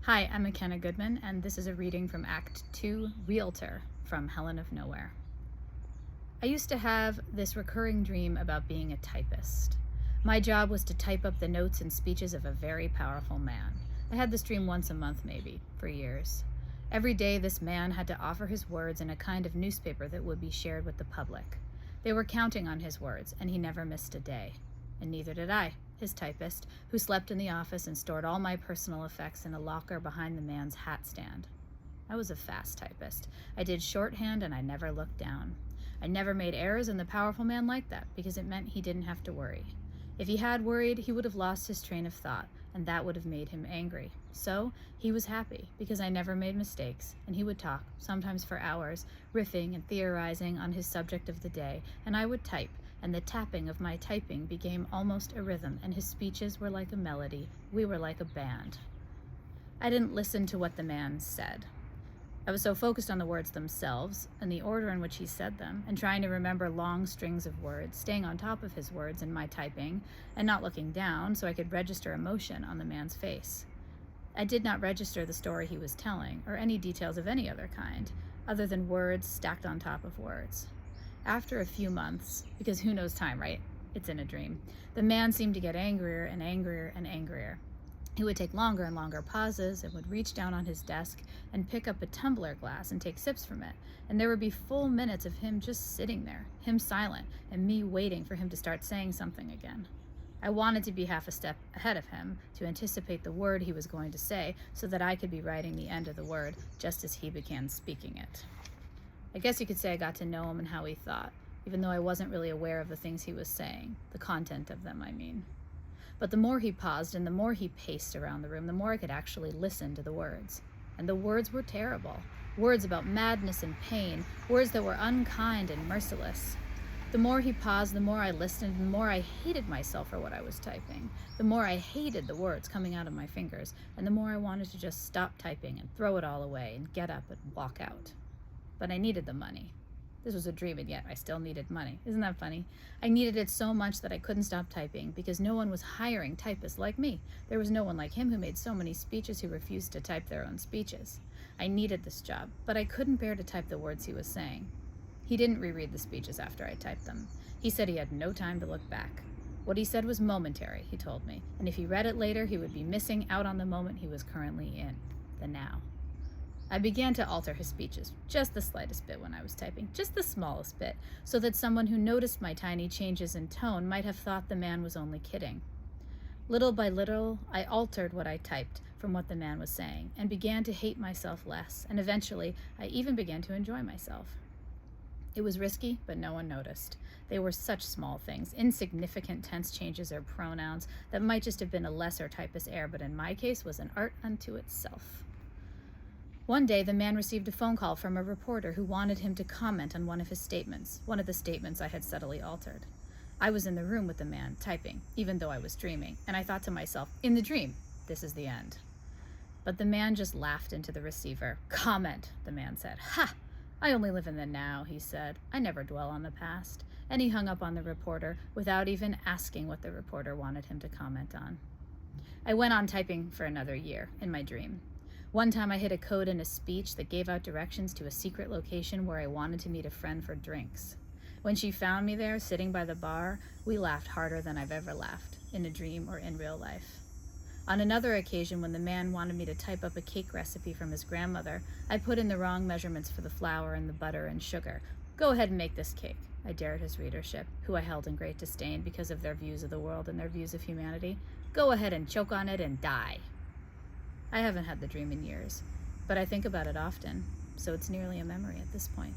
Hi, I'm Makenna Goodman, and this is a reading from Act 2, Realtor, from Helen of Nowhere. I used to have this recurring dream about being a typist. My job was to type up the notes and speeches of a very powerful man. I had this dream once a month, maybe, for years. Every day, this man had to offer his words in a kind of newspaper that would be shared with the public. They were counting on his words, and he never missed a day. And neither did I, his typist, who slept in the office and stored all my personal effects in a locker behind the man's hat stand. I was a fast typist. I did shorthand and I never looked down. I never made errors, and the powerful man liked that because it meant he didn't have to worry. If he had worried, he would have lost his train of thought, and that would have made him angry. So he was happy because I never made mistakes, and he would talk, sometimes for hours, riffing and theorizing on his subject of the day, and I would type, and the tapping of my typing became almost a rhythm, and his speeches were like a melody. We were like a band. I didn't listen to what the man said. I was so focused on the words themselves and the order in which he said them, and trying to remember long strings of words, staying on top of his words in my typing, and not looking down so I could register emotion on the man's face. I did not register the story he was telling, or any details of any other kind, other than words stacked on top of words. After a few months, because who knows time, right? It's in a dream. The man seemed to get angrier and angrier and angrier. He would take longer and longer pauses and would reach down on his desk and pick up a tumbler glass and take sips from it. And there would be full minutes of him just sitting there, him silent, and me waiting for him to start saying something again. I wanted to be half a step ahead of him, to anticipate the word he was going to say so that I could be writing the end of the word just as he began speaking it. I guess you could say I got to know him and how he thought, even though I wasn't really aware of the things he was saying, the content of them, I mean. But the more he paused and the more he paced around the room, the more I could actually listen to the words. And the words were terrible. Words about madness and pain, words that were unkind and merciless. The more he paused, the more I listened, and the more I hated myself for what I was typing. The more I hated the words coming out of my fingers, and the more I wanted to just stop typing and throw it all away and get up and walk out. But I needed the money. This was a dream, and yet I still needed money. Isn't that funny? I needed it so much that I couldn't stop typing because no one was hiring typists like me. There was no one like him who made so many speeches who refused to type their own speeches. I needed this job, but I couldn't bear to type the words he was saying. He didn't reread the speeches after I typed them. He said he had no time to look back. What he said was momentary, he told me, and if he read it later, he would be missing out on the moment he was currently in, the now. I began to alter his speeches, just the slightest bit when I was typing, just the smallest bit, so that someone who noticed my tiny changes in tone might have thought the man was only kidding. Little by little, I altered what I typed from what the man was saying, and began to hate myself less, and eventually, I even began to enjoy myself. It was risky, but no one noticed. They were such small things, insignificant tense changes or pronouns that might just have been a lesser typist error, but in my case was an art unto itself. One day, the man received a phone call from a reporter who wanted him to comment on one of his statements, one of the statements I had subtly altered. I was in the room with the man, typing, even though I was dreaming, and I thought to myself, in the dream, this is the end. But the man just laughed into the receiver. Comment, the man said. Ha! I only live in the now, he said. I never dwell on the past. And he hung up on the reporter without even asking what the reporter wanted him to comment on. I went on typing for another year, in my dream. One time I hit a code in a speech that gave out directions to a secret location where I wanted to meet a friend for drinks. When she found me there, sitting by the bar, we laughed harder than I've ever laughed, in a dream or in real life. On another occasion, when the man wanted me to type up a cake recipe from his grandmother, I put in the wrong measurements for the flour and the butter and sugar. Go ahead and make this cake, I dared his readership, who I held in great disdain because of their views of the world and their views of humanity. Go ahead and choke on it and die. I haven't had the dream in years, but I think about it often, so it's nearly a memory at this point.